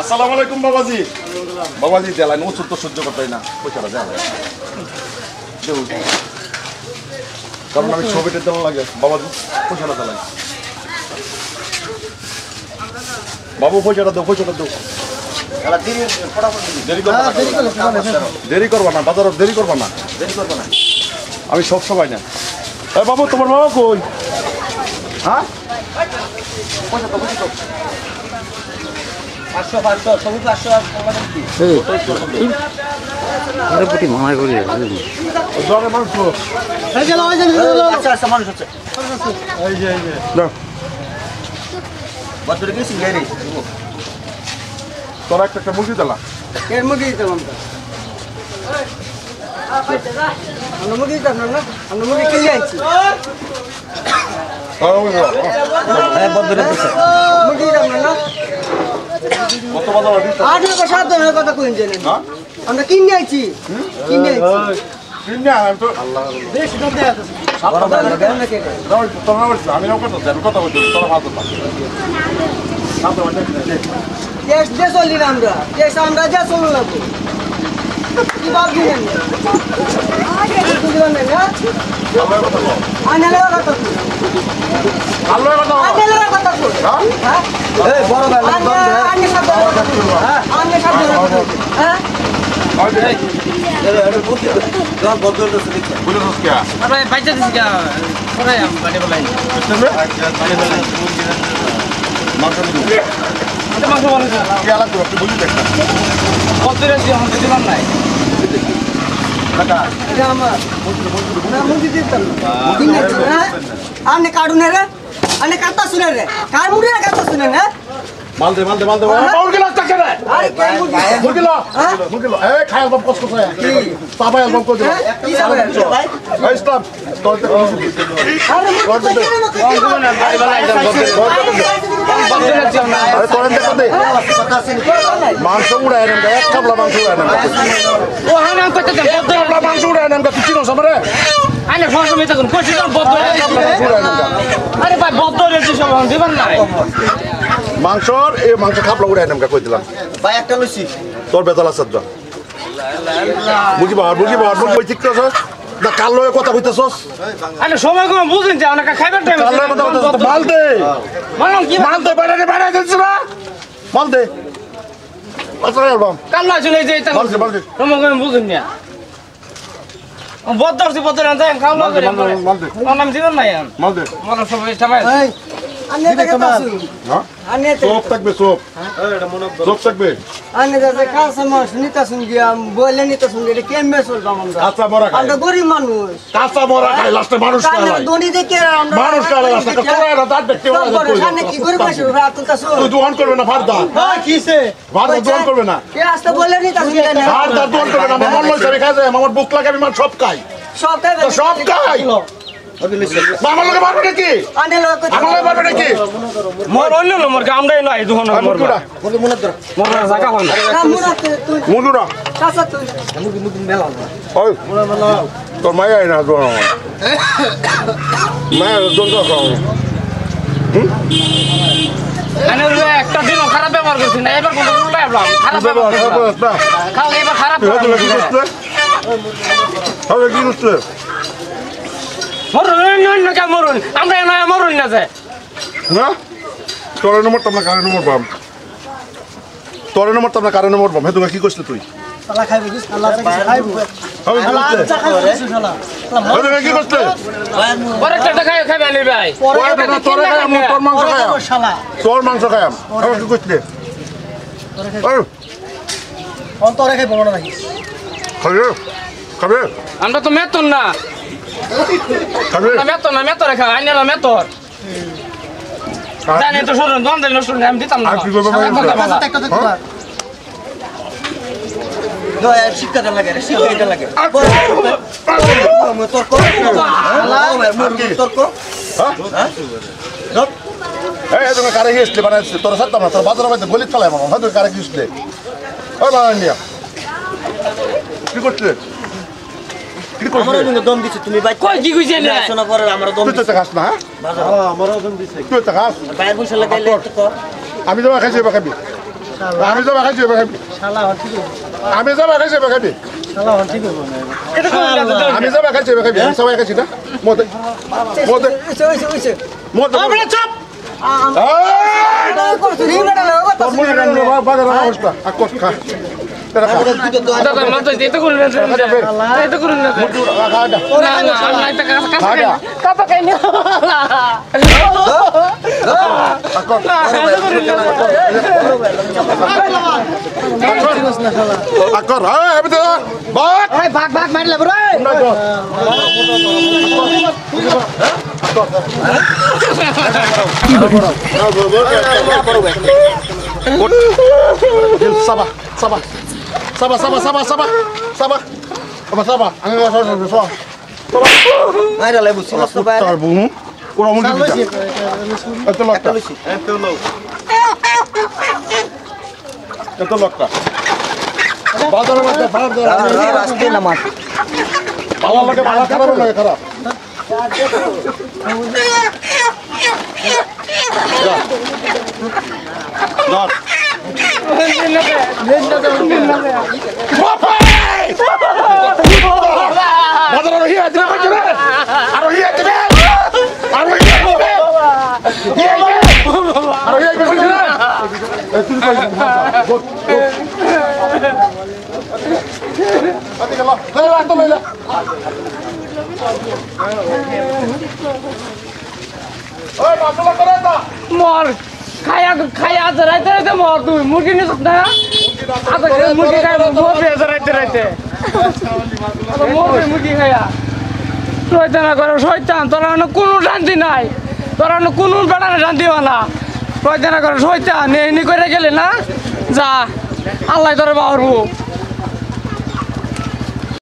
আসসালামু আলাইকুম বাবাজি। বাবাজি দেলাইন ওষুধ তো সহ্য করতে না, পয়সাটা দেওয়া কারণ আমি ছবিটা দেওয়া লাগে। বাবাজি পয়সাটা দেলাই, বাবু পয়সাটা দেবো, পয়সাটা দেবো। দেরি করবা না, বাজার দেরি করবা না, আমি সব সময় না। বাবু তোমার বাবা কই? হ্যাঁ তোরা একটা মুরগি দিলা, মুরগি দিতাম আমরা মুরগি দিতাম না, আমরা মুরগি কিনে আনছি। মুরগি দিতাম না, কথা কই জানেন, আমরা কিনে আইছি, কিনে আইছি। আমি কথা বলছি, তোরা ভালো দেশ দেশ চলি না আমরা, দেশ আমরা যা চলু লাগবো। কি ভাবছিলেন কার্টুনে রে আনে কাটা শুনে রে কার মুড়ি কাটা শুনে না মালদে মালদে মালদে মুরগি লাগ টাকা রে মুরগি লাগ এই খায় বাপ কষ্ট করে বাবা বাপ কো দিলা কি যাবে ভাই এই স্টপ তোতে আরে তোতে না ভাই ভাই আরে তোরেন দেখো দে মাংস উড়ায় না এক কাবলা মাংস উড়ায় না ও হানা কত দেন কাবলা মাংস উড়ায় না তুই চিনো সামনে আনে ফোন মে তখন কইছি না বদ্ধ আরে ভাই বদ্ধ রেছি সব দিবেন না মাংসর এই মাংস খাবলা উড়ায় না কই দিলাম ভাই একটা লইছি তোর বেতাল আছে যা মুরগি বাহার মুরগি ঠিক আছে না কাল লয়ে কথা কইতাছস আরে সময় কম বুঝেন যে অনেক খাইবার টাইম কাল লয়ে কথা কইতাছস মাল দে বললাম কি মাল দে বাইরে দিছ না মাল দে আচ্ছা বাম কাল না চলে যাই তা মাল দে সময় কম বুঝেন না বদ্ধ না যাই খাও না করে মাল দে নাম দিবেন না মাল দে মরা সবাই থামাই আনে থেকে পাসু হ্যাঁ আনে সোপ থাকবে সোপ এটা মনে সোপ থাকবে আনে দাদা কাছে মাছ নিতা শুনগি বলে নিতা শুনগি এটা কেমনে চলবা আমরা কাঁচা মরা খায় আমরা গরিব মানুষ কাঁচা মরা খায় লাস্টে মানুষ খায় দনি দেখে আমরা মানুষ খায় লাস্টে তোরা এটা দাঁত দেখতে সামনে কি গরিব আছে রাত তো তুই দোয়ান করবে না ফারদা হ্যাঁ কিসে ফারদা দোয়ান করবে না কে আসতে বলে নিতা শুনগি ফারদা দোয়ান করবে না আমার মন লইছে আমি খাই যায় আমার বুক লাগে আমি সব খাই সব খাই সব খাই আমার লোকে মারবে নাকি আনে লোক আমার লোকে মারবে নাকি মোর অন্য মোর কামদাই নাই দুহন মোর মনে ধর মোর জায়গা হল না মুদুরা কাছা তুই মুদি মেলা ওই তোর মায়া না দোয়া মায়া দোয়া খাও আনে একটা দিন খারাপ ব্যবহার করছিস না এবার কোন উল্টা এবলাম খারাপ ব্যবহার খাও এবার খারাপ হবে কি করতে মরুন না কে মরুন আমরা না মরুন না যায় না তোর নম্বর তোমরা কারণ নম্বর বাম তোর নম্বর তোমরা কারণ নম্বর বাম হে তুমি কি করছিস তুই শালা খাইবো কি শালা খাইবো হবে কি করতে শালা তুমি কি করতে পরে একটা খাইবে আনি ভাই পরে না তোর খাই আমি তোর মাংস খাই শালা তোর মাংস খাই আমি কি করতে ওই অন তোরে খাইবো না নাকি খাবে খাবে আমরা তো মেতন না খাবে না মেতন রেখা আইনা না মেতর জানি তো শুনুন দন দেন শুনুন আমি দিতাম না আর কি করবে শিক্ষা দেন লাগে শিক্ষা লাগে এই তুমি কারে গিয়েছিলে বানাইছিলে তোর সাথে না তোর বাজারের মধ্যে গলিত ফেলাই মামা হয়তো কারে গিয়েছিলে ওই বানান নিয়া কি করছিলে কি করছিস? আমারও কিন্তু দম দিছে তুমি বাইক কই কি কইছে না শোনা পরে আমারও দম তুই তো দিছে খাস না, হ্যাঁ? তুই তো খাস। বাইরে বসে লাগাইলে তো কর আমি যাবা খাইছি এবার খাবি। আমি যাবা খাইছি এবার খাবি। আমি যাবা খাইছি এবার খাবি। এটা কোন কথা তো আমি যাবা খাইছি এবার খাবি। আমি সবাই খাইছি না? মতে মতে মতে আমরা চুপ তোর মনে রাখবেন বাজার অবস্থা আর কষ্ট খা তেরা খা দাদা মত এটা করুন না এটা করুন না খা দা না না না এটা কাকা খাগা। কাকা কাই না আকর হ্যাঁ আমি তো বাট ভাগ ভাগ মারলে বড় না তো সাবা সাবা সাবা সাবা সাবা সাবা সাবা সাবা সাবা আমি সাবা মারলে বুঝছি না তো বাইরে তার বুম কোন মুন্ডি দিছা এত লক্কা এত লক্কা বাজারের মধ্যে ফাড় দাও আজকে নামাজ ভালো লাগে ভালো খারাপ লাগে খারাপ ধর বাজারে রহি আছে না বাজারে আর রহি আছে না আর রহি আছে আর রহি আছে না তুই কই আতে গেল ধরে রাখ তো লইলা ওই মাছলা করে দা মর খায়া খায়া রাইতে রাইতে মর তুই মুরগি নিছ না আচ্ছা মুরগি খায় মরবি রাইতে রাইতে মরবি মুরগি খায়া শয়তান করে শয়তান তোরা কোনো শান্তি নাই তোরা কোনো বেড়ানো শান্তি না শয়তান করে শয়তান এমনি করে গেলে না যা আল্লাহ তোরা বাহরবো